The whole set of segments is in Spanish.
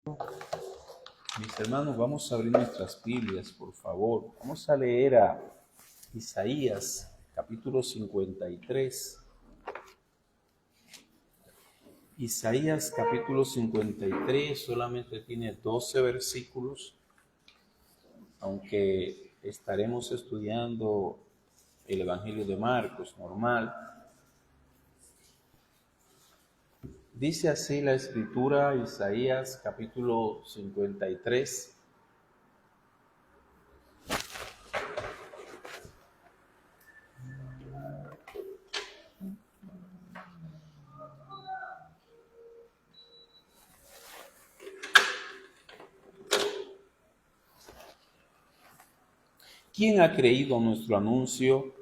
Mis hermanos, vamos a abrir nuestras Biblias, por favor. Vamos a leer a Isaías, capítulo 53. Isaías, capítulo 53, solamente tiene 12 versículos, aunque estaremos estudiando el Evangelio de Marcos, normal. Dice así la Escritura, Isaías, capítulo 53. ¿Quién ha creído nuestro anuncio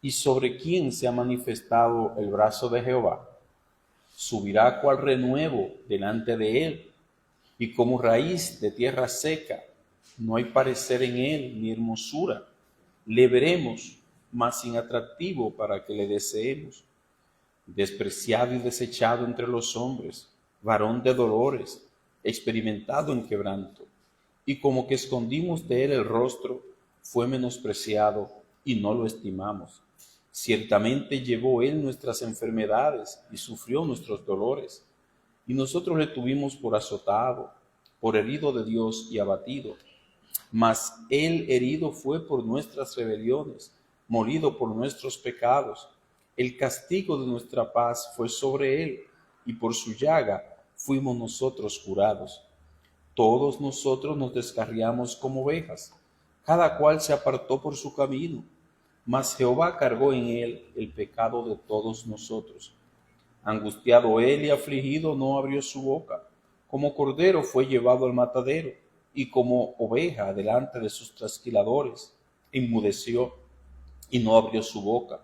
y sobre quién se ha manifestado el brazo de Jehová? Subirá cual renuevo delante de él, y como raíz de tierra seca, no hay parecer en él ni hermosura. Le veremos, mas sin atractivo para que le deseemos. Despreciado y desechado entre los hombres, varón de dolores, experimentado en quebranto, y como que escondimos de él el rostro, fue menospreciado y no lo estimamos. Ciertamente llevó él nuestras enfermedades y sufrió nuestros dolores, y nosotros le tuvimos por azotado, por herido de Dios y abatido. Mas él herido fue por nuestras rebeliones, molido por nuestros pecados. El castigo de nuestra paz fue sobre él, y por su llaga fuimos nosotros curados. Todos nosotros nos descarriamos como ovejas, cada cual se apartó por su camino, mas Jehová cargó en él el pecado de todos nosotros. Angustiado él y afligido no abrió su boca. Como cordero fue llevado al matadero, y como oveja delante de sus trasquiladores. Enmudeció y no abrió su boca.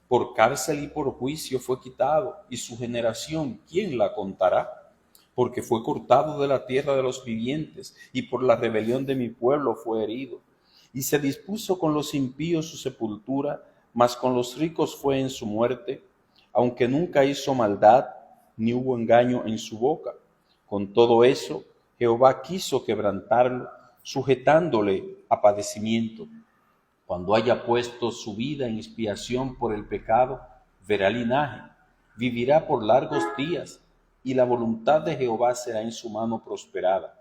Por cárcel y por juicio fue quitado, y su generación, ¿quién la contará? Porque fue cortado de la tierra de los vivientes, y por la rebelión de mi pueblo fue herido. Y se dispuso con los impíos su sepultura, mas con los ricos fue en su muerte, aunque nunca hizo maldad, ni hubo engaño en su boca. Con todo eso, Jehová quiso quebrantarlo, sujetándole a padecimiento. Cuando haya puesto su vida en expiación por el pecado, verá linaje, vivirá por largos días, y la voluntad de Jehová será en su mano prosperada.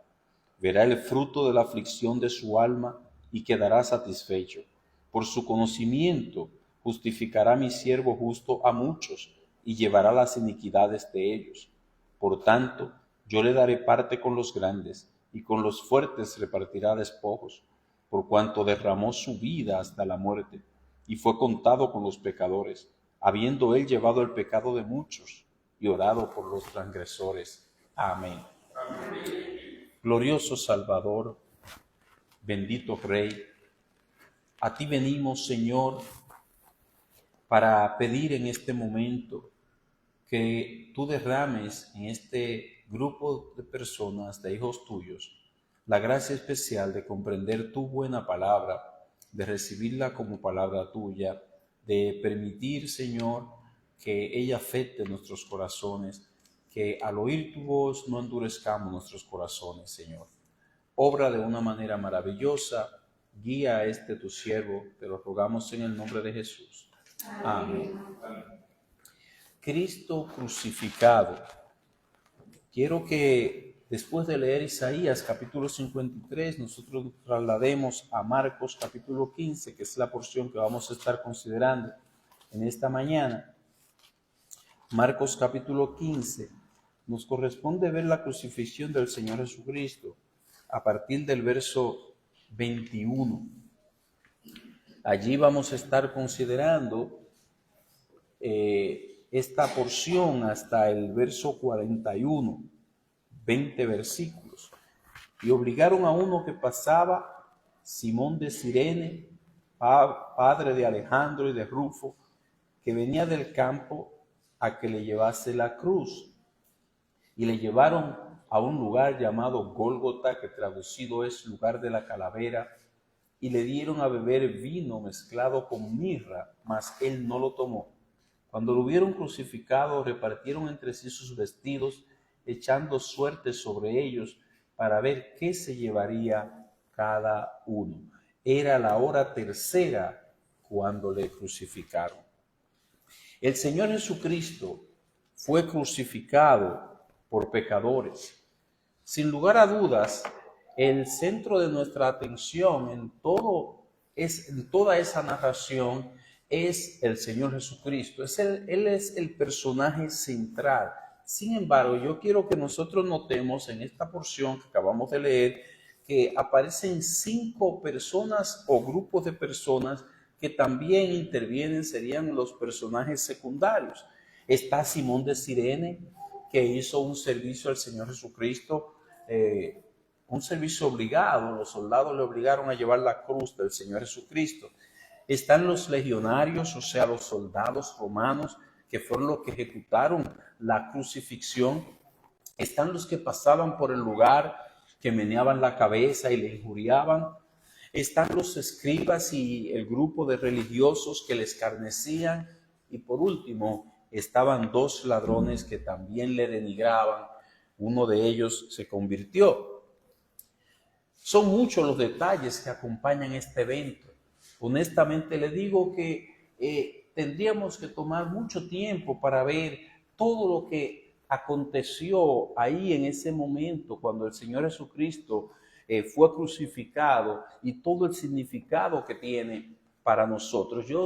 Verá el fruto de la aflicción de su alma y quedará satisfecho. Por su conocimiento justificará mi siervo justo a muchos y llevará las iniquidades de ellos. Por tanto, yo le daré parte con los grandes, y con los fuertes repartirá despojos, por cuanto derramó su vida hasta la muerte, y fue contado con los pecadores, habiendo él llevado el pecado de muchos y orado por los transgresores. Amén. Glorioso Salvador, bendito Rey, a ti venimos, Señor, para pedir en este momento que tú derrames en este grupo de personas, de hijos tuyos, la gracia especial de comprender tu buena palabra, de recibirla como palabra tuya, de permitir, Señor, que ella afecte nuestros corazones, que al oír tu voz no endurezcamos nuestros corazones, Señor. Obra de una manera maravillosa, guía a este tu siervo, te lo rogamos en el nombre de Jesús. Amén. Cristo crucificado. Quiero que después de leer Isaías capítulo 53, nosotros nos traslademos a Marcos capítulo 15, que es la porción que vamos a estar considerando en esta mañana. Marcos capítulo 15, nos corresponde ver la crucifixión del Señor Jesucristo a partir del verso 21. Allí vamos a estar considerando esta porción hasta el verso 41, 20 versículos. Y obligaron a uno que pasaba, Simón de Cirene, padre de Alejandro y de Rufo, que venía del campo, a que le llevase la cruz. Y le llevaron a un lugar llamado Gólgota, que traducido es lugar de la calavera, y le dieron a beber vino mezclado con mirra, mas él no lo tomó. Cuando lo hubieron crucificado, repartieron entre sí sus vestidos, echando suertes sobre ellos, para ver qué se llevaría cada uno. Era la hora tercera cuando le crucificaron. El Señor Jesucristo fue crucificado por pecadores. Sin lugar a dudas, el centro de nuestra atención en toda esa narración es el Señor Jesucristo. Él es el personaje central. Sin embargo, yo quiero que nosotros notemos en esta porción que acabamos de leer que aparecen 5 personas o grupos de personas que también intervienen, serían los personajes secundarios. Está Simón de Cirene, que hizo un servicio al Señor Jesucristo, un servicio obligado. Los soldados le obligaron a llevar la cruz del Señor Jesucristo. Están los legionarios, o sea, los soldados romanos, que fueron los que ejecutaron la crucifixión. Están los que pasaban por el lugar, que meneaban la cabeza y le injuriaban. Están los escribas y el grupo de religiosos que le escarnecían. Y por último, estaban 2 ladrones que también le denigraban. Uno de ellos se convirtió. Son muchos los detalles que acompañan este evento. Honestamente le digo que tendríamos que tomar mucho tiempo para ver todo lo que aconteció ahí en ese momento cuando el Señor Jesucristo fue crucificado y todo el significado que tiene para nosotros. Yo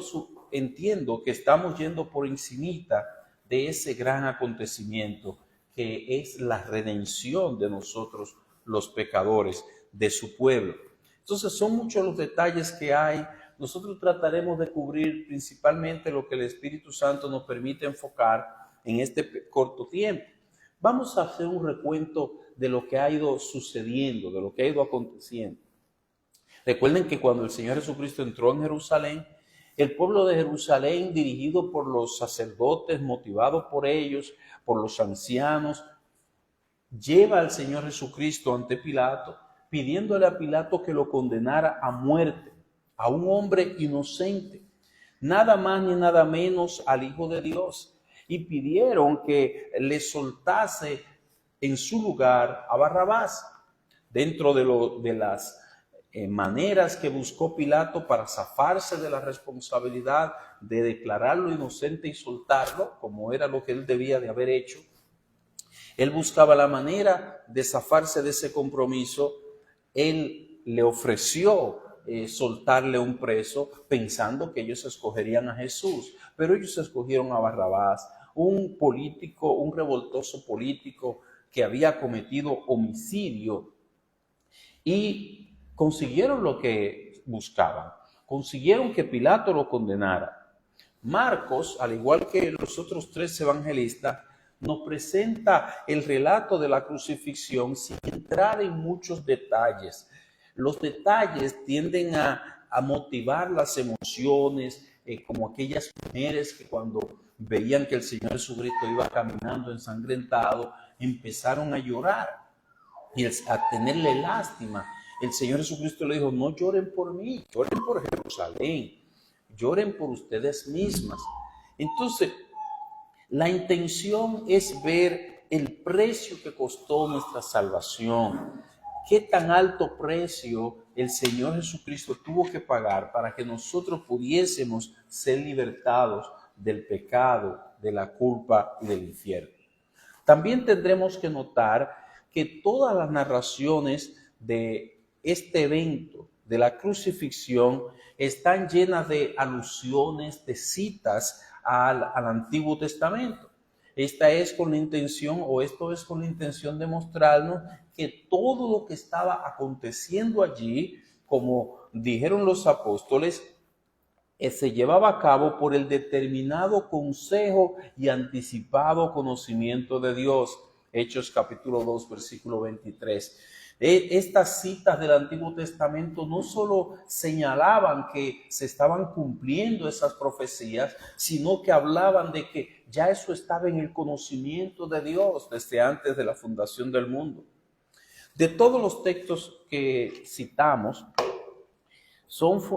entiendo que estamos yendo por encimita de ese gran acontecimiento que es la redención de nosotros los pecadores, de su pueblo. Entonces son muchos los detalles que hay. Nosotros trataremos de cubrir principalmente lo que el Espíritu Santo nos permite enfocar en este corto tiempo. Vamos a hacer un recuento de lo que ha ido sucediendo, de lo que ha ido aconteciendo. Recuerden que cuando el Señor Jesucristo entró en Jerusalén, el pueblo de Jerusalén, dirigido por los sacerdotes, motivado por ellos, por los ancianos, lleva al Señor Jesucristo ante Pilato, pidiéndole a Pilato que lo condenara a muerte, a un hombre inocente, nada más ni nada menos al Hijo de Dios, y pidieron que le soltase en su lugar a Barrabás. Dentro de las maneras que buscó Pilato para zafarse de la responsabilidad de declararlo inocente y soltarlo, como era lo que él debía de haber hecho, él buscaba la manera de zafarse de ese compromiso. Él le ofreció soltarle un preso pensando que ellos escogerían a Jesús, pero ellos escogieron a Barrabás, un político, un revoltoso político que había cometido homicidio, y consiguieron lo que buscaban, consiguieron que Pilato lo condenara. Marcos, al igual que los otros 3 evangelistas, nos presenta el relato de la crucifixión sin entrar en muchos detalles. Los detalles tienden a motivar las emociones, como aquellas mujeres que cuando veían que el Señor Jesucristo iba caminando ensangrentado, empezaron a llorar y a tenerle lástima. El Señor Jesucristo le dijo: no lloren por mí, lloren por Jerusalén, lloren por ustedes mismas. Entonces, la intención es ver el precio que costó nuestra salvación. Qué tan alto precio el Señor Jesucristo tuvo que pagar para que nosotros pudiésemos ser libertados del pecado, de la culpa y del infierno. También tendremos que notar que todas las narraciones de este evento, de la crucifixión, están llenas de alusiones, de citas al Antiguo Testamento. Esta es con la intención, o esto es con la intención de mostrarnos que todo lo que estaba aconteciendo allí, como dijeron los apóstoles, se llevaba a cabo por el determinado consejo y anticipado conocimiento de Dios. Hechos capítulo 2, versículo 23. Estas citas del Antiguo Testamento no solo señalaban que se estaban cumpliendo esas profecías, sino que hablaban de que ya eso estaba en el conocimiento de Dios desde antes de la fundación del mundo. De todos los textos que citamos,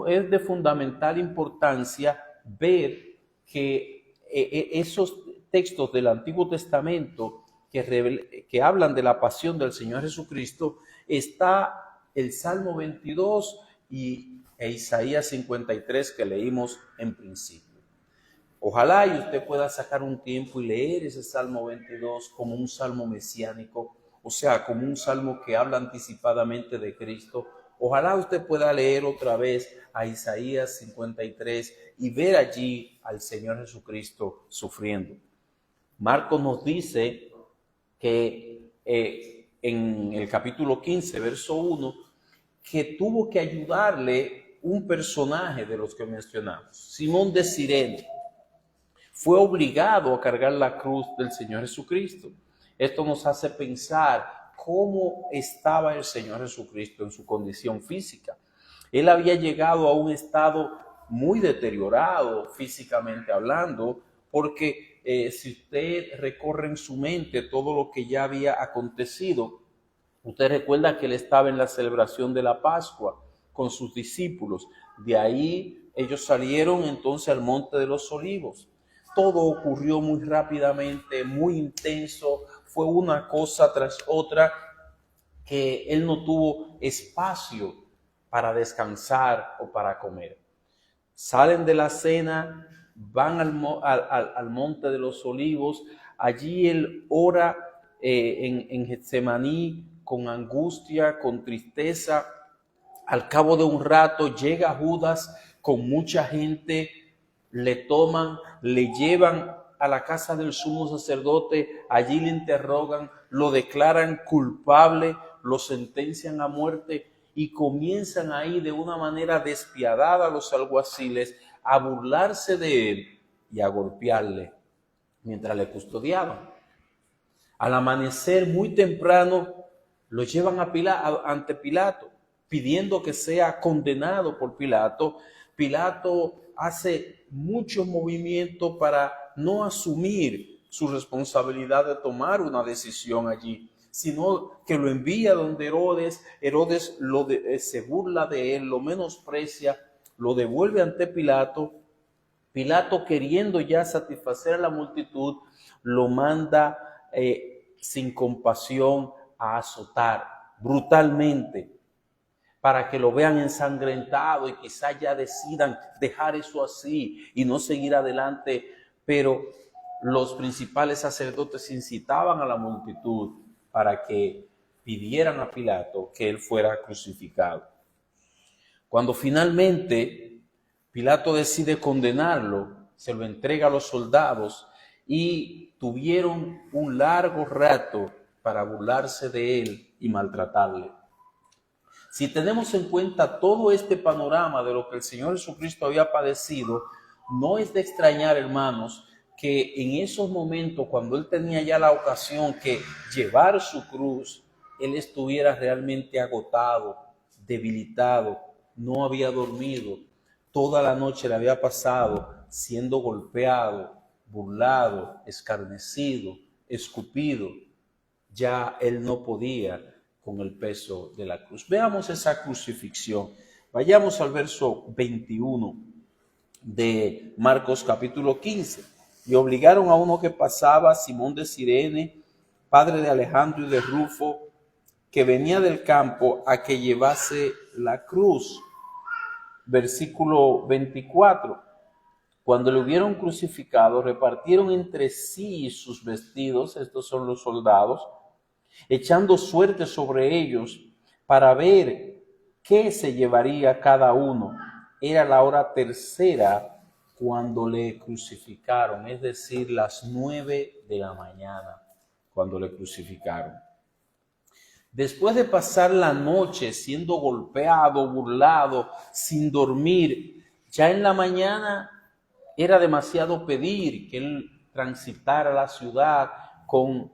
es de fundamental importancia ver que esos textos del Antiguo Testamento que hablan de la pasión del Señor Jesucristo, está el Salmo 22 e Isaías 53 que leímos en principio. Ojalá y usted pueda sacar un tiempo y leer ese Salmo 22 como un salmo mesiánico, o sea, como un salmo que habla anticipadamente de Cristo. Ojalá usted pueda leer otra vez a Isaías 53 y ver allí al Señor Jesucristo sufriendo. Marcos nos dice que en el capítulo 15, verso 1, que tuvo que ayudarle un personaje de los que mencionamos, Simón de Cirene. Fue obligado a cargar la cruz del Señor Jesucristo. Esto nos hace pensar cómo estaba el Señor Jesucristo en su condición física. Él había llegado a un estado muy deteriorado físicamente hablando, porque si usted recorre en su mente todo lo que ya había acontecido, usted recuerda que él estaba en la celebración de la Pascua con sus discípulos. De ahí ellos salieron entonces al Monte de los Olivos. Todo ocurrió muy rápidamente, muy intenso, fue una cosa tras otra que él no tuvo espacio para descansar o para comer. Salen de la cena, van al Monte de los Olivos, allí él ora en Getsemaní con angustia, con tristeza. Al cabo de un rato llega Judas con mucha gente, le toman, le llevan a la casa del sumo sacerdote, allí le interrogan, lo declaran culpable, lo sentencian a muerte y comienzan ahí de una manera despiadada los alguaciles a burlarse de él y a golpearle mientras le custodiaban. Al amanecer muy temprano lo llevan ante Pilato, pidiendo que sea condenado por Pilato. Pilato hace mucho movimiento para no asumir su responsabilidad de tomar una decisión allí, sino que lo envía donde Herodes. Herodes se burla de él, lo menosprecia, lo devuelve ante Pilato. Pilato, queriendo ya satisfacer a la multitud, lo manda sin compasión a azotar brutalmente, para que lo vean ensangrentado y quizás ya decidan dejar eso así y no seguir adelante. Pero los principales sacerdotes incitaban a la multitud para que pidieran a Pilato que él fuera crucificado. Cuando finalmente Pilato decide condenarlo, se lo entrega a los soldados y tuvieron un largo rato para burlarse de él y maltratarle. Si tenemos en cuenta todo este panorama de lo que el Señor Jesucristo había padecido, no es de extrañar, hermanos, que en esos momentos, cuando él tenía ya la ocasión que llevar su cruz, él estuviera realmente agotado, debilitado, no había dormido, toda la noche le había pasado siendo golpeado, burlado, escarnecido, escupido. Ya él no podía con el peso de la cruz. Veamos esa crucifixión. Vayamos al verso 21 de Marcos capítulo 15. Y obligaron a uno que pasaba, Simón de Cirene, padre de Alejandro y de Rufo, que venía del campo, a que llevase la cruz. Versículo 24. Cuando le hubieron crucificado, repartieron entre sí sus vestidos, estos son los soldados, echando suerte sobre ellos para ver qué se llevaría cada uno. Era la hora tercera cuando le crucificaron, es decir, las 9 de la mañana cuando le crucificaron. Después de pasar la noche siendo golpeado, burlado, sin dormir, ya en la mañana era demasiado pedir que él transitara la ciudad con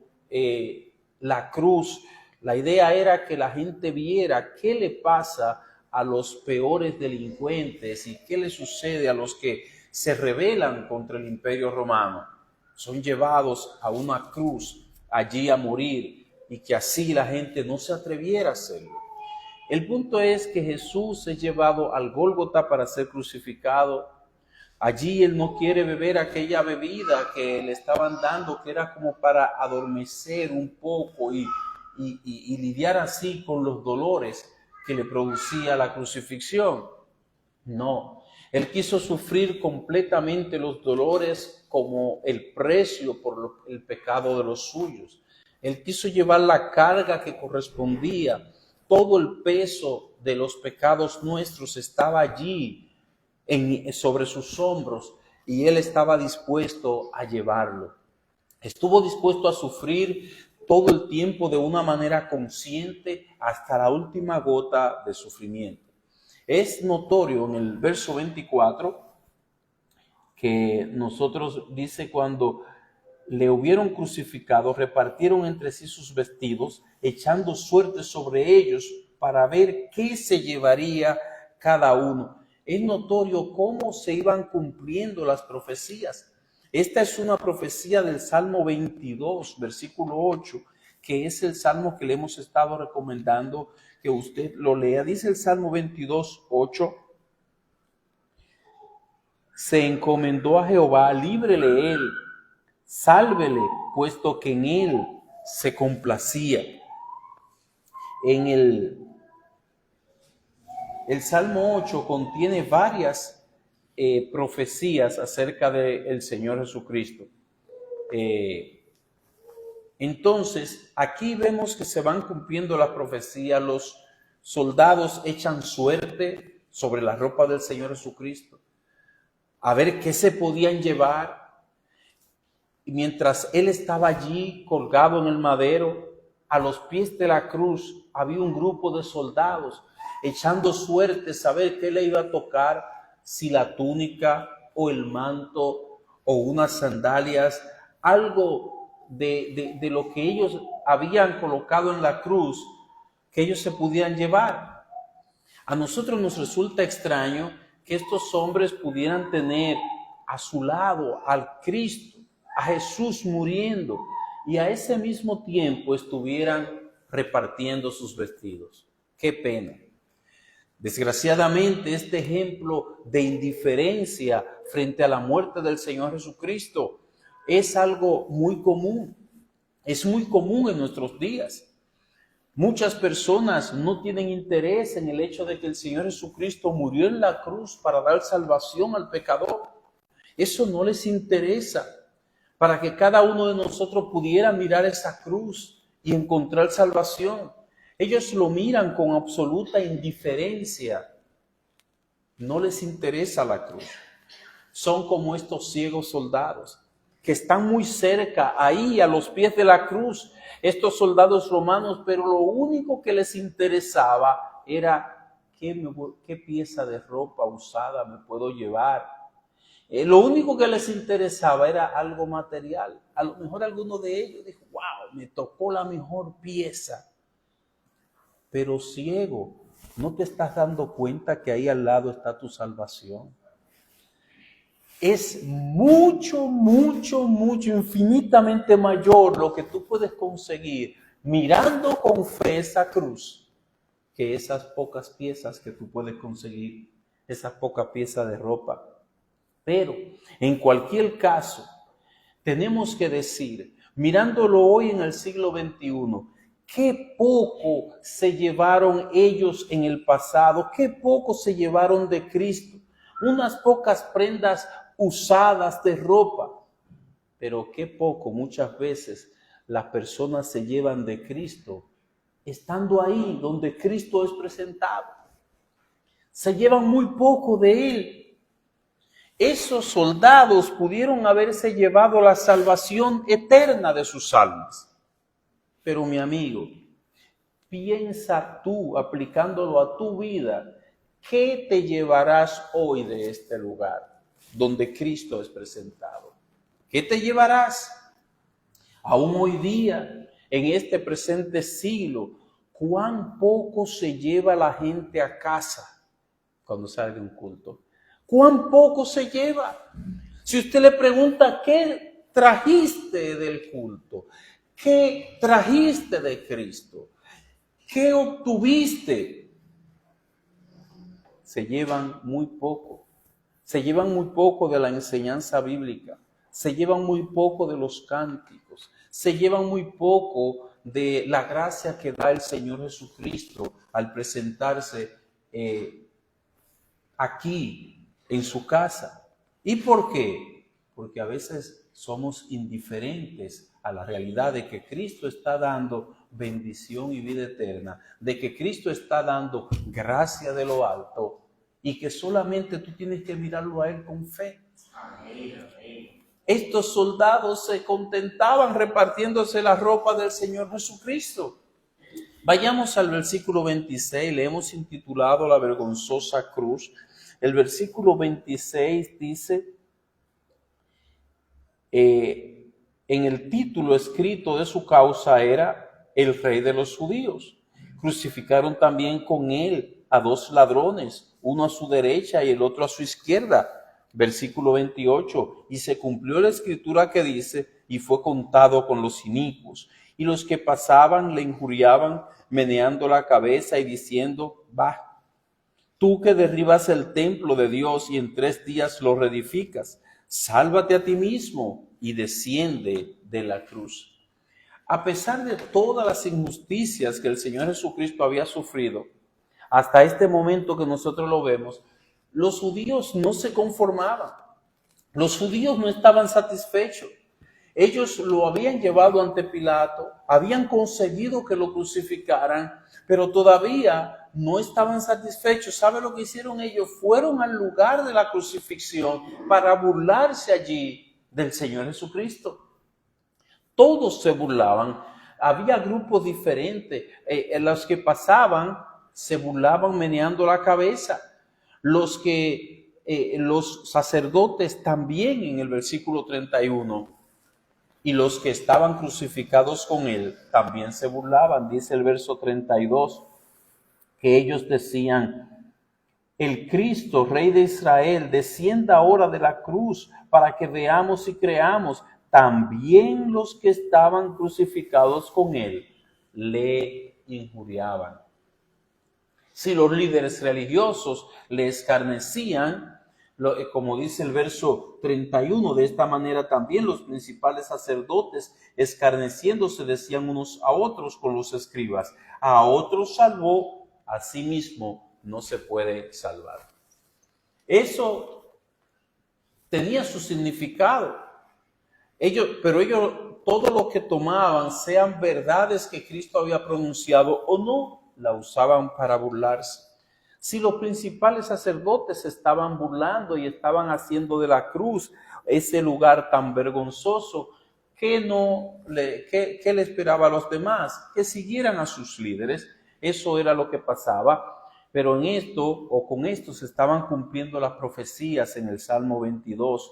la cruz. La idea era que la gente viera qué le pasa a los peores delincuentes y qué le sucede a los que se rebelan contra el Imperio Romano. Son llevados a una cruz allí a morir y que así la gente no se atreviera a hacerlo. El punto es que Jesús es llevado al Gólgota para ser crucificado. Allí él no quiere beber aquella bebida que le estaban dando, que era como para adormecer un poco y lidiar así con los dolores que le producía la crucifixión. No, él quiso sufrir completamente los dolores como el precio por el pecado de los suyos. Él quiso llevar la carga que correspondía. Todo el peso de los pecados nuestros estaba allí sobre sus hombros y él estaba dispuesto a llevarlo. Estuvo dispuesto a sufrir todo el tiempo de una manera consciente hasta la última gota de sufrimiento. Es notorio en el verso 24 que nosotros dice cuando le hubieron crucificado, repartieron entre sí sus vestidos, echando suerte sobre ellos para ver qué se llevaría cada uno. Es notorio cómo se iban cumpliendo las profecías. Esta es una profecía del Salmo 22, versículo 8, que es el salmo que le hemos estado recomendando que usted lo lea. Dice el Salmo 22, 8. Se encomendó a Jehová, líbrele él, sálvele, puesto que en él se complacía. En el Salmo 8 contiene varias profecías acerca del Señor Jesucristo. Entonces, aquí vemos que se van cumpliendo las profecías, los soldados echan suerte sobre la ropa del Señor Jesucristo, a ver qué se podían llevar. Y mientras él estaba allí colgado en el madero, a los pies de la cruz había un grupo de soldados echando suerte, saber qué le iba a tocar, si la túnica o el manto o unas sandalias, algo de lo que ellos habían colocado en la cruz, que ellos se pudieran llevar. A nosotros nos resulta extraño que estos hombres pudieran tener a su lado al Cristo, a Jesús muriendo, y a ese mismo tiempo estuvieran repartiendo sus vestidos. ¡Qué pena! Desgraciadamente, este ejemplo de indiferencia frente a la muerte del Señor Jesucristo es algo muy común. Es muy común en nuestros días. Muchas personas no tienen interés en el hecho de que el Señor Jesucristo murió en la cruz para dar salvación al pecador. Eso no les interesa. Para que cada uno de nosotros pudiera mirar esa cruz y encontrar salvación. Ellos lo miran con absoluta indiferencia. No les interesa la cruz. Son como estos ciegos soldados que están muy cerca, ahí a los pies de la cruz, estos soldados romanos, pero lo único que les interesaba era qué pieza de ropa usada me puedo llevar. Lo único que les interesaba era algo material. A lo mejor alguno de ellos dijo, wow, me tocó la mejor pieza. Pero ciego, ¿no te estás dando cuenta que ahí al lado está tu salvación? Es mucho, infinitamente mayor lo que tú puedes conseguir mirando con fe esa cruz que esas pocas piezas que tú puedes conseguir, esas pocas piezas de ropa. Pero en cualquier caso, tenemos que decir, mirándolo hoy en el siglo XXI, qué poco se llevaron ellos en el pasado, qué poco se llevaron de Cristo. Unas pocas prendas usadas de ropa, pero qué poco muchas veces las personas se llevan de Cristo, estando ahí donde Cristo es presentado. Se llevan muy poco de Él. Esos soldados pudieron haberse llevado la salvación eterna de sus almas. Pero mi amigo, piensa tú, aplicándolo a tu vida, ¿qué te llevarás hoy de este lugar donde Cristo es presentado? ¿Qué te llevarás? Aún hoy día, en este presente siglo, ¿cuán poco se lleva la gente a casa cuando sale de un culto? ¿Cuán poco se lleva? Si usted le pregunta, ¿qué trajiste del culto? ¿Qué trajiste de Cristo? ¿Qué obtuviste? Se llevan muy poco. se llevan muy poco de la enseñanza bíblica, se llevan muy poco de los cánticos, se llevan muy poco de la gracia que da el Señor Jesucristo al presentarse aquí en su casa. ¿Y por qué? Porque a veces somos indiferentes a la realidad de que Cristo está dando bendición y vida eterna, de que Cristo está dando gracia de lo alto y que solamente tú tienes que mirarlo a Él con fe. Estos soldados se contentaban repartiéndose la ropa del Señor Jesucristo. Vayamos al versículo 26, le hemos intitulado La vergonzosa cruz. El versículo 26 dice, en el título escrito de su causa era el Rey de los Judíos. Crucificaron también con él a 2 ladrones, uno a su derecha y el otro a su izquierda. Versículo 28, y se cumplió la escritura que dice, y fue contado con los inicuos. Y los que pasaban le injuriaban, meneando la cabeza y diciendo, va, tú que derribas el templo de Dios y en 3 días lo reedificas, sálvate a ti mismo y desciende de la cruz. A pesar de todas las injusticias que el Señor Jesucristo había sufrido, hasta este momento que nosotros lo vemos, los judíos no se conformaban. Los judíos no estaban satisfechos. Ellos lo habían llevado ante Pilato, habían conseguido que lo crucificaran, pero todavía no estaban satisfechos. ¿Sabe lo que hicieron ellos? Fueron al lugar de la crucifixión para burlarse allí del Señor Jesucristo. Todos se burlaban. Había grupos diferentes. Los que pasaban se burlaban meneando la cabeza. Los sacerdotes también en el versículo 31. Y los que estaban crucificados con él también se burlaban. Dice el verso 32, que ellos decían, el Cristo, Rey de Israel, descienda ahora de la cruz para que veamos y creamos. También los que estaban crucificados con él le injuriaban. Si los líderes religiosos le escarnecían, como dice el verso 31, de esta manera también los principales sacerdotes, escarneciéndose, decían unos a otros con los escribas, a otros salvó, a sí mismo no se puede salvar. Eso tenía su significado. Pero ellos, todo lo que tomaban, sean verdades que Cristo había pronunciado o no, la usaban para burlarse. Si los principales sacerdotes estaban burlando y estaban haciendo de la cruz ese lugar tan vergonzoso, ¿qué le esperaba a los demás? Que siguieran a sus líderes. Eso era lo que pasaba. Pero en esto, o con esto, se estaban cumpliendo las profecías en el Salmo 22.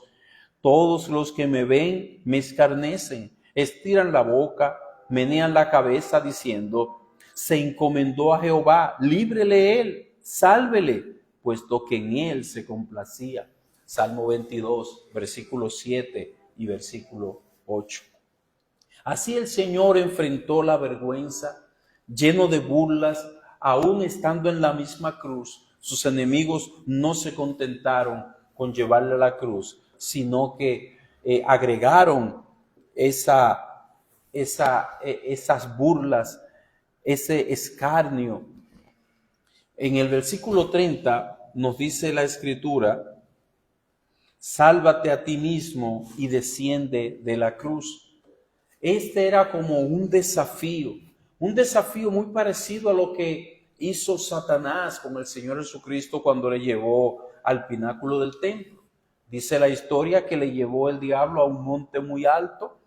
Todos los que me ven me escarnecen, estiran la boca, menean la cabeza diciendo, se encomendó a Jehová, líbrele él, sálvele, puesto que en él se complacía. Salmo 22, versículo 7 y versículo 8. Así el Señor enfrentó la vergüenza, lleno de burlas, aún estando en la misma cruz. Sus enemigos no se contentaron con llevarle a la cruz, sino que agregaron esas burlas, ese escarnio. En el versículo 30 nos dice la Escritura, sálvate a ti mismo y desciende de la cruz. Este era como un desafío muy parecido a lo que hizo Satanás con el Señor Jesucristo cuando le llevó al pináculo del templo. Dice la historia que le llevó el diablo a un monte muy alto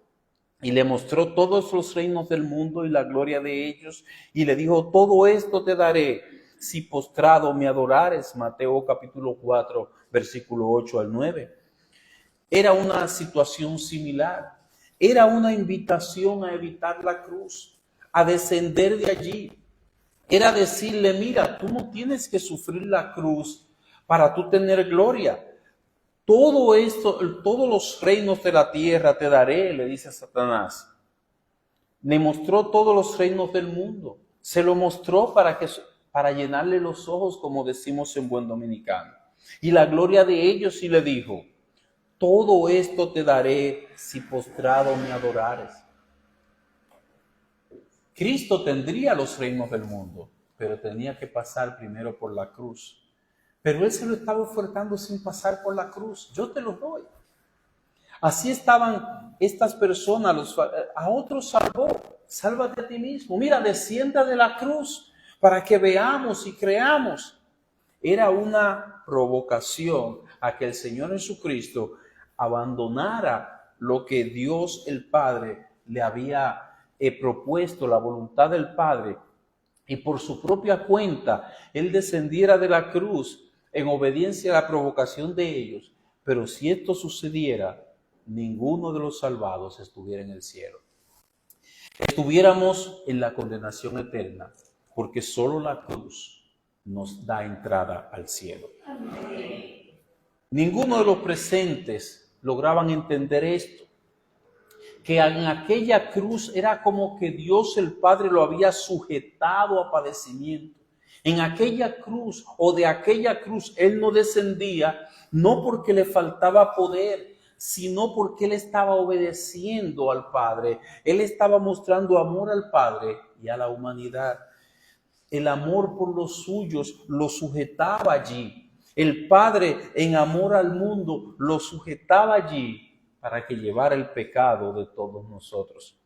y le mostró todos los reinos del mundo y la gloria de ellos y le dijo, todo esto te daré si postrado me adorares. Mateo capítulo 4, versículo 8 al 9. Era una situación similar. Era una invitación a evitar la cruz, a descender de allí. Era decirle, mira, tú no tienes que sufrir la cruz para tú tener gloria. Todo esto, todos los reinos de la tierra te daré, le dice Satanás. Le mostró todos los reinos del mundo. Se lo mostró para llenarle los ojos, como decimos en buen dominicano. y la gloria de ellos, y le dijo: todo esto te daré si postrado me adorares. Cristo tendría los reinos del mundo, pero tenía que pasar primero por la cruz. Pero Él se lo estaba ofertando sin pasar por la cruz. Yo te los doy. Así estaban estas personas, a otros salvó. Sálvate a ti mismo. Mira, descienda de la cruz para que veamos y creamos. Era una provocación a que el Señor Jesucristo abandonara lo que Dios el Padre le había propuesto, la voluntad del Padre, y por su propia cuenta Él descendiera de la cruz en obediencia a la provocación de ellos. Pero si esto sucediera, ninguno de los salvados estuviera en el cielo. Estuviéramos en la condenación eterna, porque solo la cruz nos da entrada al cielo. Ninguno de los presentes lograban entender esto, que en aquella cruz era como que Dios el Padre lo había sujetado a padecimiento. En aquella cruz o de aquella cruz Él no descendía, no porque le faltaba poder, sino porque Él estaba obedeciendo al Padre. Él estaba mostrando amor al Padre y a la humanidad. El amor por los suyos lo sujetaba allí. El Padre, en amor al mundo, lo sujetaba allí para que llevara el pecado de todos nosotros.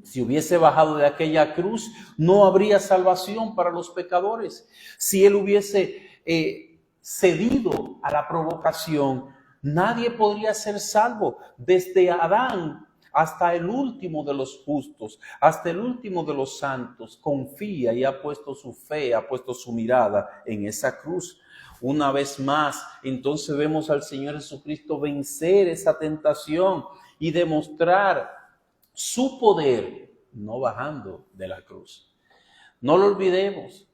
Si hubiese bajado de aquella cruz, no habría salvación para los pecadores. Si Él hubiese cedido a la provocación, nadie podría ser salvo. Desde Adán hasta el último de los justos, hasta el último de los santos, confía y ha puesto su fe, ha puesto su mirada en esa cruz. Una vez más, entonces vemos al Señor Jesucristo vencer esa tentación y demostrar su poder, no bajando de la cruz. No lo olvidemos,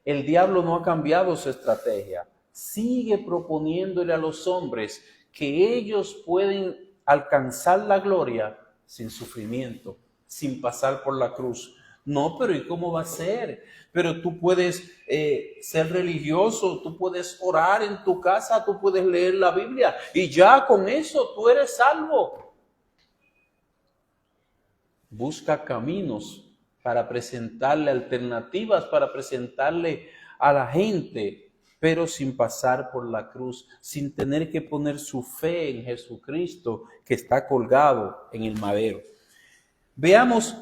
el diablo no ha cambiado su estrategia. Sigue proponiéndole a los hombres que ellos pueden alcanzar la gloria sin sufrimiento, sin pasar por la cruz. No, pero ¿y cómo va a ser? Pero tú puedes ser religioso, tú puedes orar en tu casa, tú puedes leer la Biblia y ya con eso tú eres salvo. Busca caminos para presentarle alternativas, para presentarle a la gente, pero sin pasar por la cruz, sin tener que poner su fe en Jesucristo que está colgado en el madero. Veamos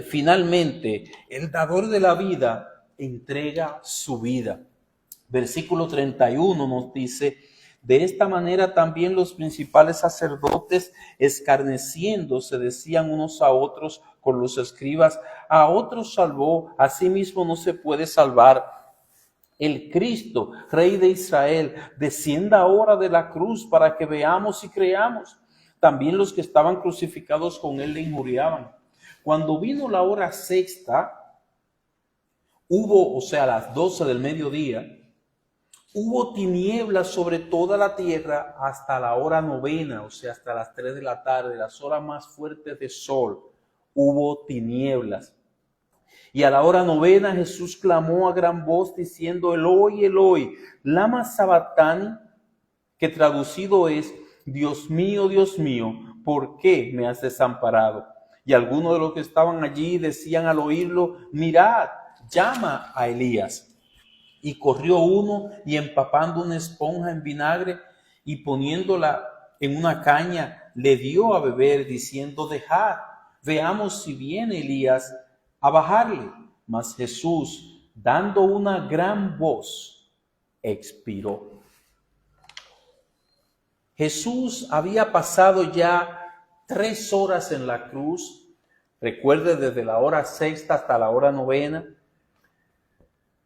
finalmente, el dador de la vida entrega su vida. Versículo 31 nos dice: de esta manera también los principales sacerdotes, escarneciendo, se decían unos a otros con los escribas: a otros salvó, a sí mismo no se puede salvar. El Cristo, Rey de Israel, descienda ahora de la cruz para que veamos y creamos. También los que estaban crucificados con Él le injuriaban. Cuando vino la hora sexta, a las 12 del mediodía, hubo tinieblas sobre toda la tierra hasta la hora novena, o sea, hasta las 3 de la tarde, las horas más fuertes de sol, hubo tinieblas. Y a la hora novena Jesús clamó a gran voz diciendo: Eloi, Eloi, lama sabactani, que traducido es: Dios mío, ¿por qué me has desamparado? Y algunos de los que estaban allí decían al oírlo: mirad, llama a Elías. Y corrió uno y empapando una esponja en vinagre y poniéndola en una caña, le dio a beber diciendo: dejad, veamos si viene Elías a bajarle. Mas Jesús, dando una gran voz, expiró. Jesús había pasado ya 3 horas en la cruz. Recuerde, desde la hora sexta hasta la hora novena.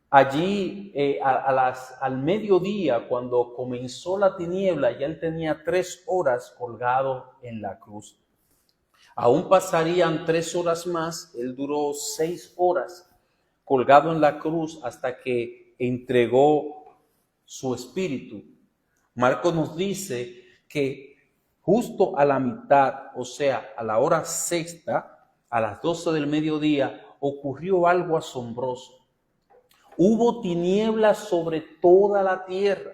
Allí al mediodía, cuando comenzó la tiniebla, ya Él tenía 3 horas colgado en la cruz. Aún pasarían 3 horas más. Él duró 6 horas colgado en la cruz hasta que entregó su espíritu. Marcos nos dice que justo a la mitad, o sea, a la hora sexta, a las 12 del mediodía, ocurrió algo asombroso. Hubo tinieblas sobre toda la tierra.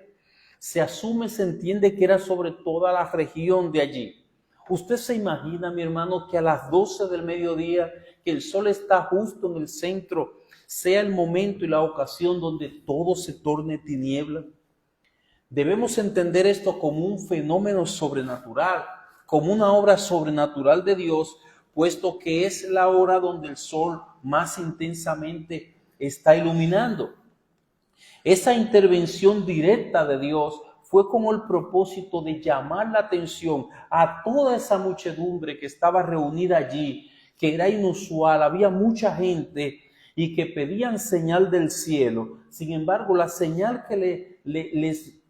se asume, se entiende que era sobre toda la región de allí. Usted se imagina, mi hermano, que a las 12 del mediodía, que el sol está justo en el centro, sea el momento y la ocasión donde todo se torne tiniebla. Debemos entender esto como un fenómeno sobrenatural, como una obra sobrenatural de Dios, puesto que es la hora donde el sol más intensamente está iluminando. Esa intervención directa de Dios fue con el propósito de llamar la atención a toda esa muchedumbre que estaba reunida allí, que era inusual, había mucha gente y que pedían señal del cielo. Sin embargo, la señal que les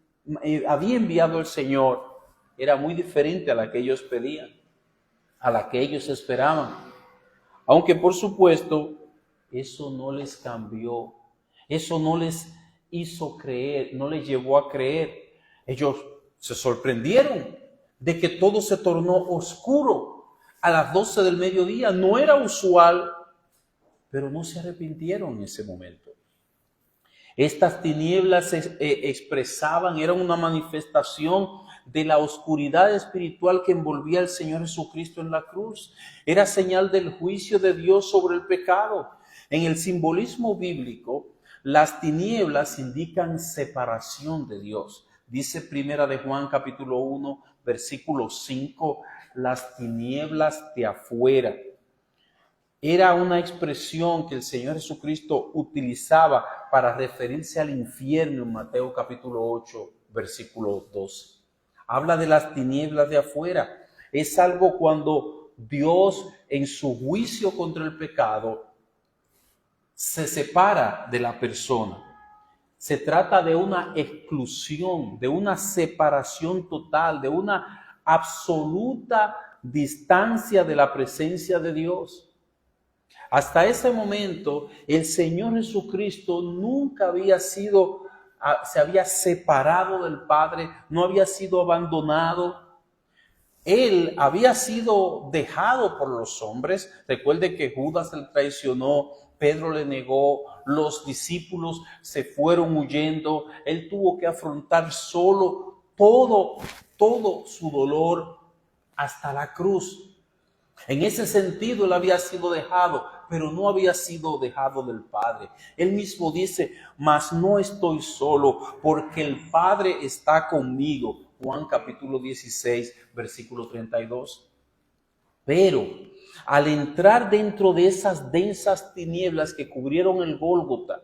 había enviado el Señor era muy diferente a la que ellos pedían, a la que ellos esperaban. Aunque por supuesto, eso no les cambió, eso no les hizo creer, no les llevó a creer. Ellos se sorprendieron de que todo se tornó oscuro a las 12 del mediodía. No era usual, pero no se arrepintieron en ese momento. Estas tinieblas expresaban, eran una manifestación de la oscuridad espiritual que envolvía al Señor Jesucristo en la cruz. Era señal del juicio de Dios sobre el pecado. En el simbolismo bíblico, las tinieblas indican separación de Dios. Dice Primera de Juan capítulo 1, versículo 5, las tinieblas de afuera. Era una expresión que el Señor Jesucristo utilizaba para referirse al infierno en Mateo capítulo 8, versículo 12. Habla de las tinieblas de afuera. Es algo cuando Dios en su juicio contra el pecado se separa de la persona. Se trata de una exclusión, de una separación total, de una absoluta distancia de la presencia de Dios. Hasta ese momento, el Señor Jesucristo nunca se había separado del Padre, no había sido abandonado. Él había sido dejado por los hombres. Recuerde que Judas le traicionó, Pedro le negó, los discípulos se fueron huyendo. Él tuvo que afrontar solo todo su dolor hasta la cruz. En ese sentido, él había sido dejado, pero no había sido dejado del Padre. Él mismo dice, mas no estoy solo, porque el Padre está conmigo. Juan capítulo 16, versículo 32. Pero al entrar dentro de esas densas tinieblas que cubrieron el Gólgota,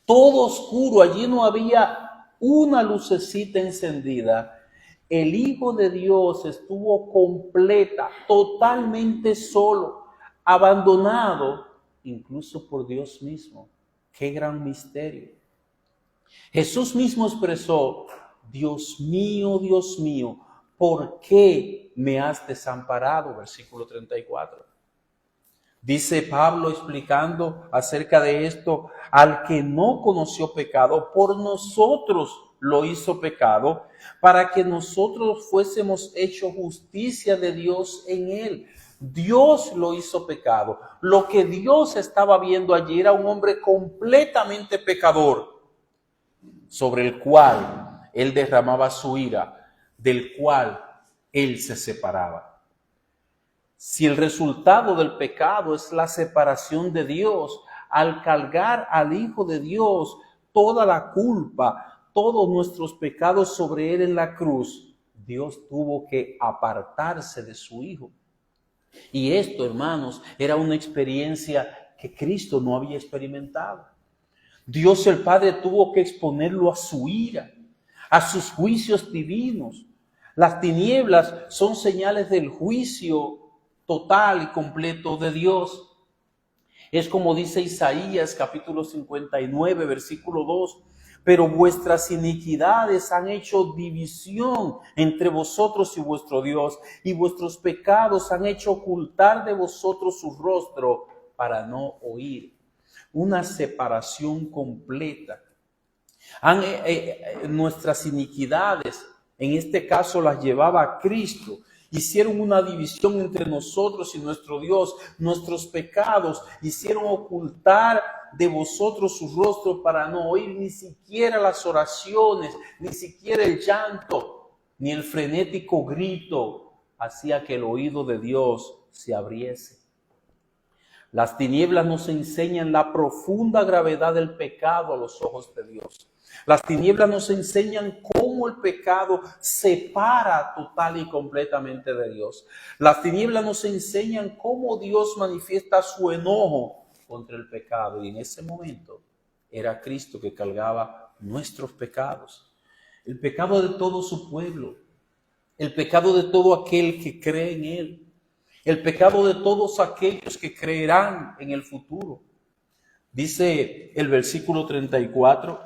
todo oscuro, allí no había una lucecita encendida. El Hijo de Dios estuvo totalmente solo, abandonado, incluso por Dios mismo. ¡Qué gran misterio! Jesús mismo expresó, Dios mío, ¿por qué me has desamparado? Versículo 34. Dice Pablo explicando acerca de esto, al que no conoció pecado, por nosotros lo hizo pecado, para que nosotros fuésemos hechos justicia de Dios en él. Dios lo hizo pecado. Lo que Dios estaba viendo allí era un hombre completamente pecador, sobre el cual él derramaba su ira, del cual él se separaba. Si el resultado del pecado es la separación de Dios, al cargar al Hijo de Dios toda la culpa, todos nuestros pecados sobre él en la cruz, Dios tuvo que apartarse de su Hijo. Y esto, hermanos, era una experiencia que Cristo no había experimentado. Dios el Padre tuvo que exponerlo a su ira, a sus juicios divinos. Las tinieblas son señales del juicio total y completo de Dios. Es como dice Isaías capítulo 59, versículo 2. Pero vuestras iniquidades han hecho división entre vosotros y vuestro Dios, y vuestros pecados han hecho ocultar de vosotros su rostro para no oír. Una separación completa. Nuestras iniquidades, en este caso las llevaba a Cristo, hicieron una división entre nosotros y nuestro Dios. Nuestros pecados hicieron ocultar de vosotros su rostro para no oír ni siquiera las oraciones, ni siquiera el llanto, ni el frenético grito hacía que el oído de Dios se abriese. Las tinieblas nos enseñan la profunda gravedad del pecado a los ojos de Dios. Las tinieblas nos enseñan cómo el pecado separa total y completamente de Dios. Las tinieblas nos enseñan cómo Dios manifiesta su enojo contra el pecado. Y en ese momento era Cristo que cargaba nuestros pecados. El pecado de todo su pueblo. El pecado de todo aquel que cree en Él. El pecado de todos aquellos que creerán en el futuro. Dice el versículo 34,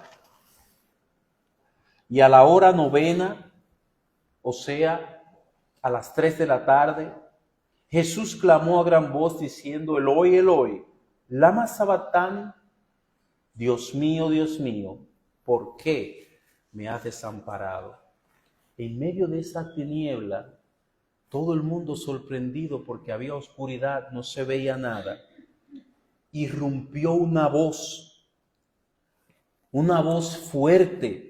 y a la hora novena, o sea, a las 3 de la tarde, Jesús clamó a gran voz diciendo, Eloi, Eloi, lama sabactani, Dios mío, ¿por qué me has desamparado? En medio de esa tiniebla, todo el mundo sorprendido porque había oscuridad, no se veía nada. Irrumpió una voz fuerte,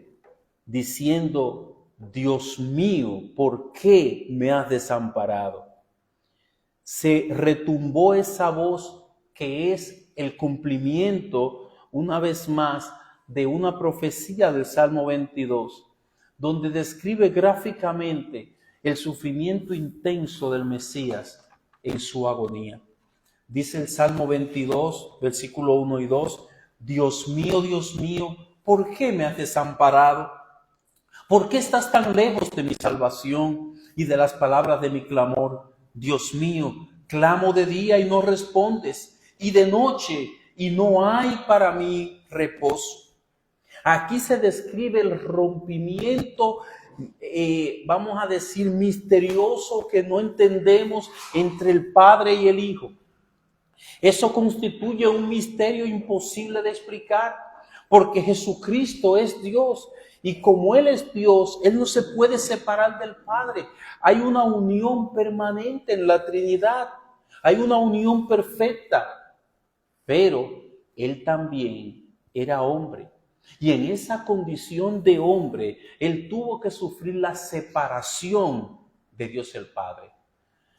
diciendo, Dios mío, ¿por qué me has desamparado? Se retumbó esa voz que es el cumplimiento, una vez más, de una profecía del Salmo 22, donde describe gráficamente el sufrimiento intenso del Mesías en su agonía. Dice el Salmo 22, versículo 1 y 2, Dios mío, ¿por qué me has desamparado? ¿Por qué estás tan lejos de mi salvación y de las palabras de mi clamor? Dios mío, clamo de día y no respondes, y de noche y no hay para mí reposo. Aquí se describe el rompimiento, vamos a decir, misterioso que no entendemos entre el Padre y el Hijo. Eso constituye un misterio imposible de explicar, porque Jesucristo es Dios y como Él es Dios, Él no se puede separar del Padre. Hay una unión permanente en la Trinidad, hay una unión perfecta, pero Él también era hombre. Y en esa condición de hombre, Él tuvo que sufrir la separación de Dios el Padre.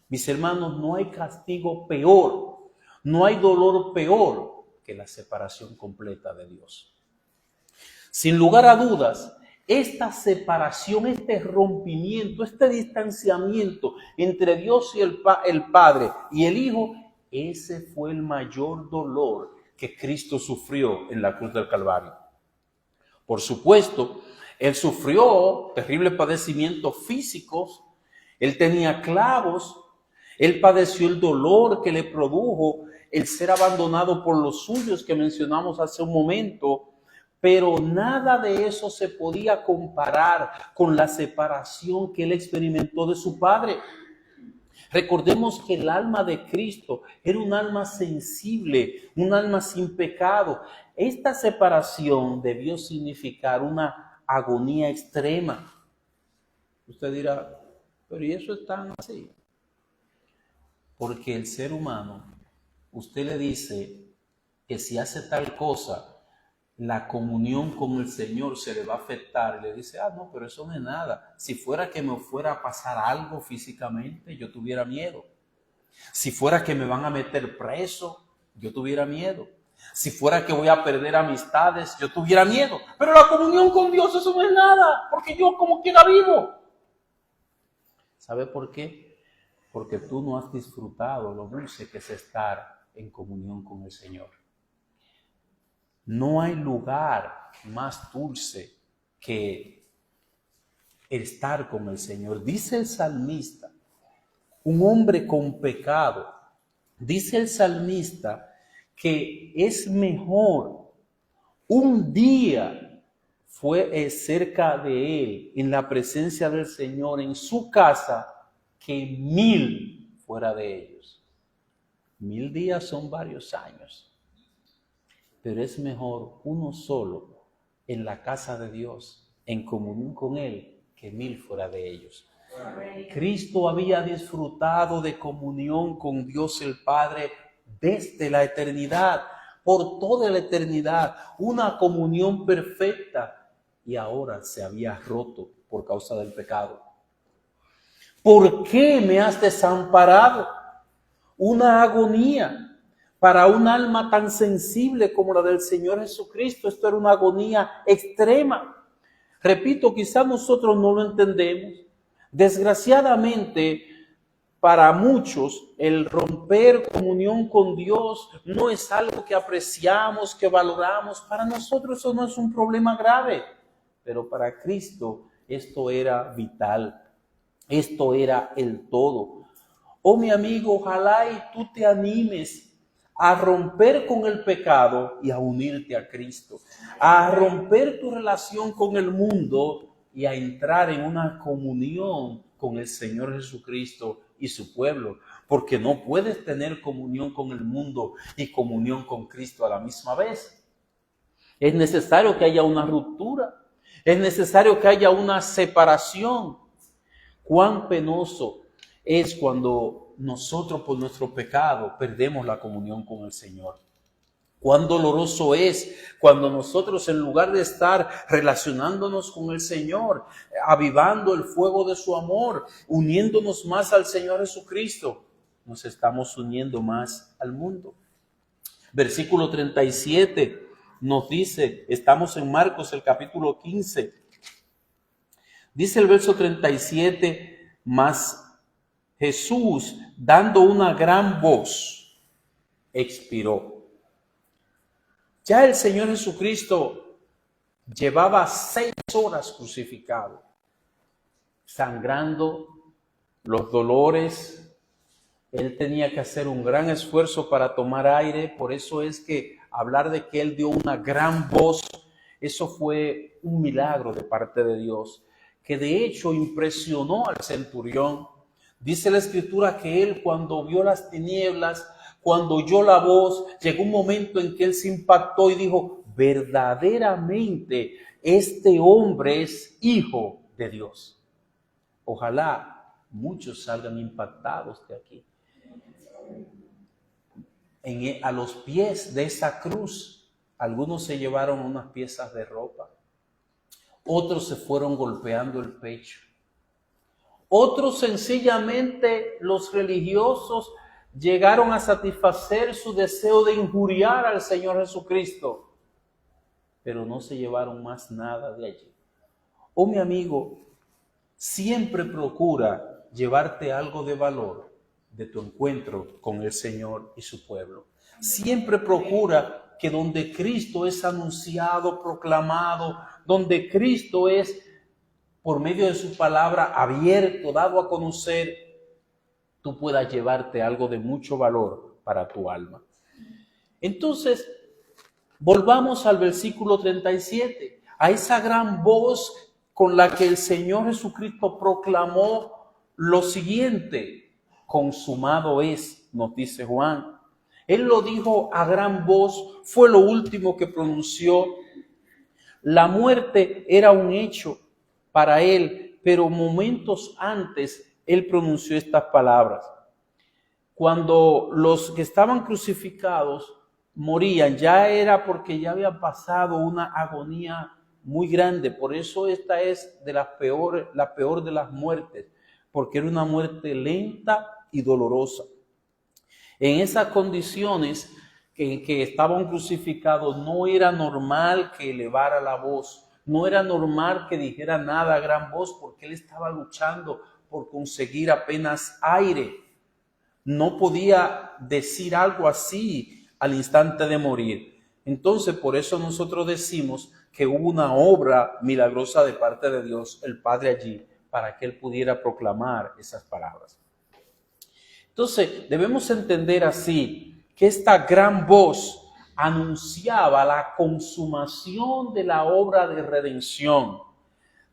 Mis hermanos, no hay castigo peor, no hay dolor peor que la separación completa de Dios. Sin lugar a dudas, esta separación, este rompimiento, este distanciamiento entre Dios y el Padre y el Hijo, ese fue el mayor dolor que Cristo sufrió en la cruz del Calvario. Por supuesto, Él sufrió terribles padecimientos físicos, Él tenía clavos, Él padeció el dolor que le produjo el ser abandonado por los suyos que mencionamos hace un momento, pero nada de eso se podía comparar con la separación que Él experimentó de su Padre. Recordemos que el alma de Cristo era un alma sensible, un alma sin pecado. Esta separación debió significar una agonía extrema. Usted dirá, pero ¿y eso es tan así? Porque el ser humano, usted le dice que si hace tal cosa, la comunión con el Señor se le va a afectar. Y le dice, no, pero eso no es nada. Si fuera que me fuera a pasar algo físicamente, yo tuviera miedo. Si fuera que me van a meter preso, yo tuviera miedo. Si fuera que voy a perder amistades, yo tuviera miedo. Pero la comunión con Dios, eso no es nada, porque yo como quiera vivo. ¿Sabe por qué? Porque tú no has disfrutado lo dulce que es estar en comunión con el Señor. No hay lugar más dulce que estar con el Señor. Dice el salmista, un hombre con pecado, dice el salmista que es mejor un día fue cerca de él, en la presencia del Señor, en su casa, que 1000 fuera de ellos. 1000 días son varios años. Pero es mejor uno solo en la casa de Dios, en comunión con Él, que 1000 fuera de ellos. Cristo había disfrutado de comunión con Dios el Padre desde la eternidad, por toda la eternidad, una comunión perfecta, y ahora se había roto por causa del pecado. ¿Por qué me has desamparado? Una agonía para un alma tan sensible como la del Señor Jesucristo. Esto era una agonía extrema. Repito, quizás nosotros no lo entendemos. Desgraciadamente, para muchos, el romper comunión con Dios no es algo que apreciamos, que valoramos. Para nosotros eso no es un problema grave, pero para Cristo esto era vital, esto era el todo. Oh, mi amigo, ojalá y tú te animes a romper con el pecado y a unirte a Cristo, a romper tu relación con el mundo y a entrar en una comunión con el Señor Jesucristo y su pueblo, porque no puedes tener comunión con el mundo y comunión con Cristo a la misma vez. Es necesario que haya una ruptura, es necesario que haya una separación. Cuán penoso es cuando nosotros por nuestro pecado perdemos la comunión con el Señor. Cuán doloroso es cuando nosotros, en lugar de estar relacionándonos con el Señor, avivando el fuego de su amor, uniéndonos más al Señor Jesucristo, nos estamos uniendo más al mundo. Versículo 37 nos dice, estamos en Marcos, el capítulo 15. Dice el verso 37, mas Jesús, dando una gran voz, expiró. Ya el Señor Jesucristo llevaba 6 horas crucificado, sangrando, los dolores. Él tenía que hacer un gran esfuerzo para tomar aire. Por eso es que hablar de que Él dio una gran voz, eso fue un milagro de parte de Dios, que de hecho impresionó al centurión. Dice la Escritura que él, cuando vio las tinieblas, cuando oyó la voz, llegó un momento en que él se impactó y dijo, verdaderamente este hombre es hijo de Dios. Ojalá muchos salgan impactados de aquí. A los pies de esa cruz, algunos se llevaron unas piezas de ropa, otros se fueron golpeando el pecho, otros sencillamente los religiosos llegaron a satisfacer su deseo de injuriar al Señor Jesucristo, pero no se llevaron más nada de allí. Oh, mi amigo, siempre procura llevarte algo de valor de tu encuentro con el Señor y su pueblo. Siempre procura que donde Cristo es anunciado, proclamado, donde Cristo es por medio de su palabra abierto, dado a conocer, tú puedas llevarte algo de mucho valor para tu alma. Entonces, volvamos al versículo 37, a esa gran voz con la que el Señor Jesucristo proclamó lo siguiente: consumado es, nos dice Juan. Él lo dijo a gran voz, fue lo último que pronunció. La muerte era un hecho para él, pero momentos antes él pronunció estas palabras. Cuando los que estaban crucificados morían, ya era porque ya había pasado una agonía muy grande. Por eso esta es de la peor de las muertes, porque era una muerte lenta y dolorosa. En esas condiciones en que estaban crucificados, no era normal que elevara la voz, no era normal que dijera nada a gran voz, porque él estaba luchando por conseguir apenas aire. No podía decir algo así al instante de morir. Entonces, por eso nosotros decimos que hubo una obra milagrosa de parte de Dios, el Padre, allí, para que él pudiera proclamar esas palabras. Entonces, debemos entender así que esta gran voz anunciaba la consumación de la obra de redención.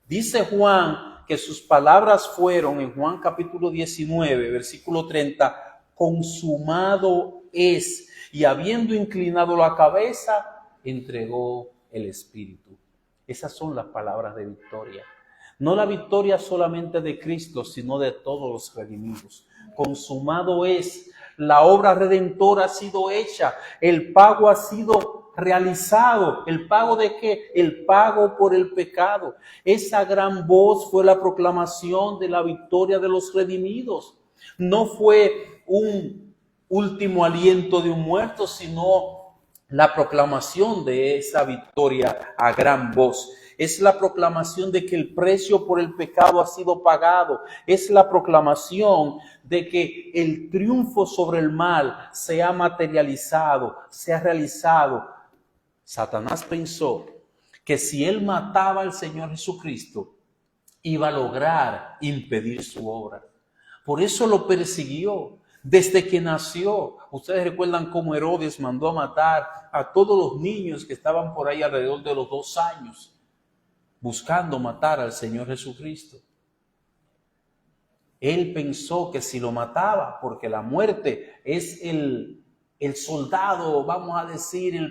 Dice Juan que sus palabras fueron, en Juan capítulo 19, versículo 30, consumado es, y habiendo inclinado la cabeza, entregó el Espíritu. Esas son las palabras de victoria. No la victoria solamente de Cristo, sino de todos los redimidos. Consumado es, la obra redentora ha sido hecha, el pago ha sido realizado. ¿El pago de qué? El pago por el pecado. Esa gran voz fue la proclamación de la victoria de los redimidos. No fue un último aliento de un muerto, sino la proclamación de esa victoria a gran voz. Es la proclamación de que el precio por el pecado ha sido pagado. Es la proclamación de que el triunfo sobre el mal se ha materializado, se ha realizado. Satanás pensó que si él mataba al Señor Jesucristo, iba a lograr impedir su obra. Por eso lo persiguió desde que nació. Ustedes recuerdan cómo Herodes mandó a matar a todos los niños que estaban por ahí alrededor de los 2 años, buscando matar al Señor Jesucristo. Él pensó que si lo mataba, porque la muerte es el soldado, vamos a decir,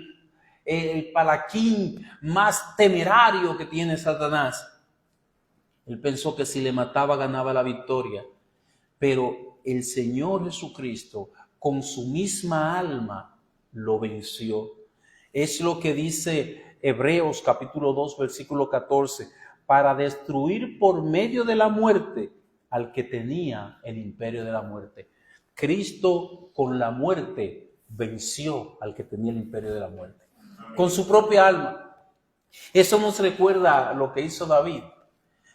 el paladín más temerario que tiene Satanás. Él pensó que si le mataba ganaba la victoria. Pero el Señor Jesucristo con su misma alma lo venció. Es lo que dice Hebreos capítulo 2 versículo 14, para destruir por medio de la muerte al que tenía el imperio de la muerte. Cristo con la muerte venció al que tenía el imperio de la muerte, con su propia alma. Eso nos recuerda lo que hizo David,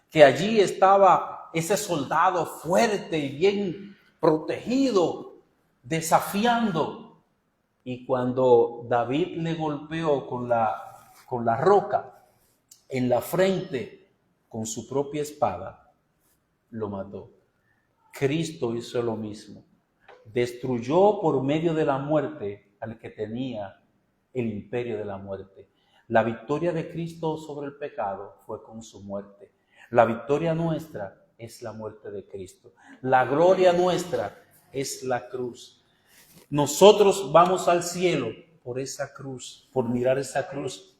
que allí estaba ese soldado fuerte y bien protegido, desafiando. Y cuando David le golpeó con la roca en la frente con su propia espada, lo mató. Cristo hizo lo mismo. Destruyó por medio de la muerte al que tenía el imperio de la muerte. La victoria de Cristo sobre el pecado fue con su muerte. La victoria nuestra es la muerte de Cristo. La gloria nuestra es la cruz. Nosotros vamos al cielo por esa cruz, por mirar esa cruz.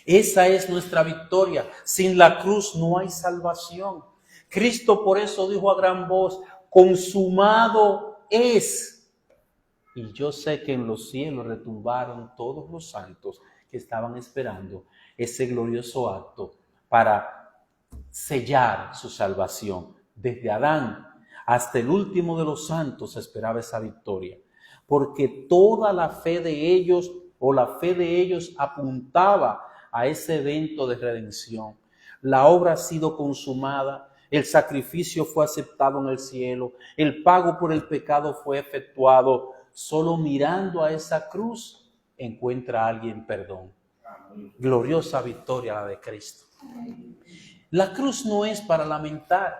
Esa es nuestra victoria. Sin la cruz no hay salvación. Cristo por eso dijo a gran voz, consumado es. Y yo sé que en los cielos retumbaron todos los santos que estaban esperando ese glorioso acto para sellar su salvación. Desde Adán hasta el último de los santos esperaba esa victoria, porque toda la fe de ellos apuntaba a ese evento de redención. La obra ha sido consumada, el sacrificio fue aceptado en el cielo, el pago por el pecado fue efectuado. Solo mirando a esa cruz encuentra a alguien perdón. Gloriosa victoria la de Cristo. La cruz no es para lamentar.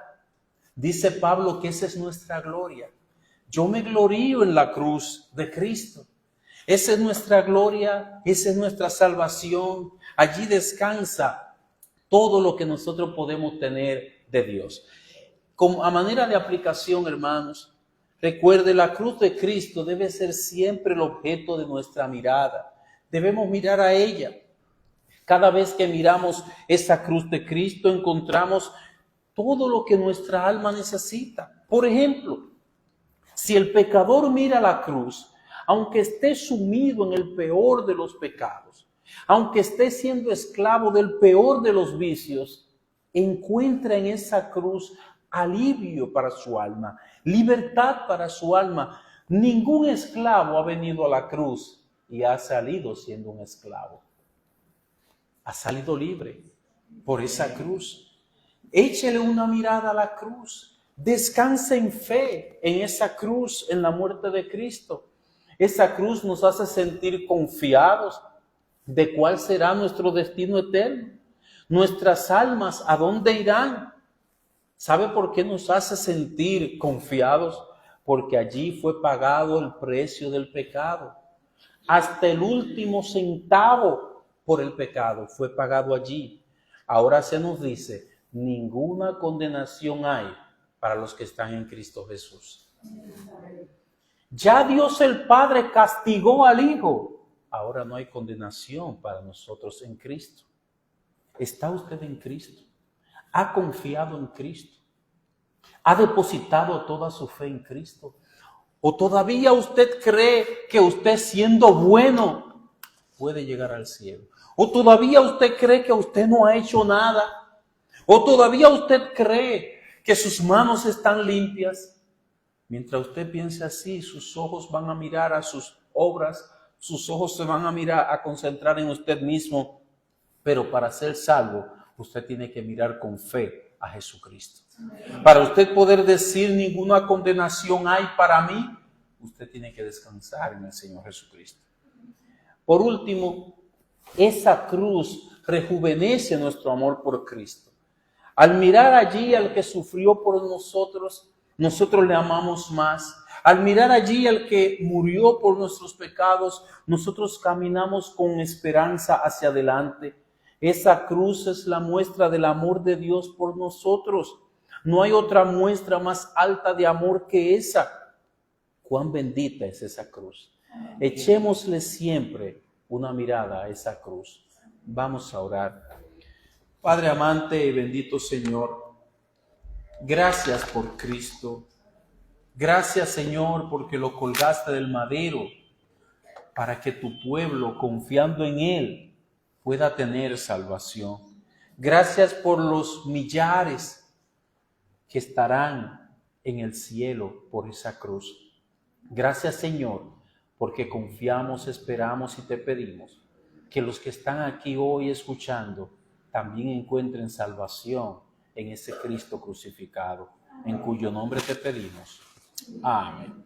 Dice Pablo que esa es nuestra gloria. Yo me glorío en la cruz de Cristo. Esa es nuestra gloria, esa es nuestra salvación. Allí descansa todo lo que nosotros podemos tener de Dios. A manera de aplicación, hermanos, recuerde, la cruz de Cristo debe ser siempre el objeto de nuestra mirada. Debemos mirar a ella. Cada vez que miramos esa cruz de Cristo, encontramos todo lo que nuestra alma necesita. Por ejemplo, si el pecador mira la cruz, aunque esté sumido en el peor de los pecados, aunque esté siendo esclavo del peor de los vicios, encuentra en esa cruz alivio para su alma, libertad para su alma. Ningún esclavo ha venido a la cruz y ha salido siendo un esclavo. Ha salido libre por esa cruz. Échele una mirada a la cruz. Descanse en fe en esa cruz, en la muerte de Cristo. Esa cruz nos hace sentir confiados de cuál será nuestro destino eterno. Nuestras almas, ¿a dónde irán? ¿Sabe por qué nos hace sentir confiados? Porque allí fue pagado el precio del pecado. Hasta el último centavo por el pecado fue pagado allí. Ahora se nos dice, ninguna condenación hay para los que están en Cristo Jesús. Ya Dios el Padre castigó al Hijo. Ahora no hay condenación para nosotros en Cristo. ¿Está usted en Cristo? ¿Ha confiado en Cristo? ¿Ha depositado toda su fe en Cristo? ¿O todavía usted cree que usted siendo bueno puede llegar al cielo? ¿O todavía usted cree que usted no ha hecho nada? ¿O todavía usted cree que sus manos están limpias? Mientras usted piense así, sus ojos van a mirar a sus obras, sus ojos se van a concentrar en usted mismo. Pero para ser salvo, usted tiene que mirar con fe a Jesucristo. Para usted poder decir ninguna condenación hay para mí, usted tiene que descansar en el Señor Jesucristo. Por último, esa cruz rejuvenece nuestro amor por Cristo. Al mirar allí al que sufrió por nosotros, nosotros le amamos más. Al mirar allí al que murió por nuestros pecados, nosotros caminamos con esperanza hacia adelante. Esa cruz es la muestra del amor de Dios por nosotros. No hay otra muestra más alta de amor que esa. Cuán bendita es esa cruz. Echémosle siempre una mirada a esa cruz. Vamos a orar. Padre amante y bendito Señor, gracias por Cristo. Gracias, Señor, porque lo colgaste del madero para que tu pueblo, confiando en Él, pueda tener salvación. Gracias por los millares que estarán en el cielo por esa cruz. Gracias, Señor, porque confiamos, esperamos y te pedimos que los que están aquí hoy escuchando también encuentren salvación en ese Cristo crucificado, en cuyo nombre te pedimos. Amén.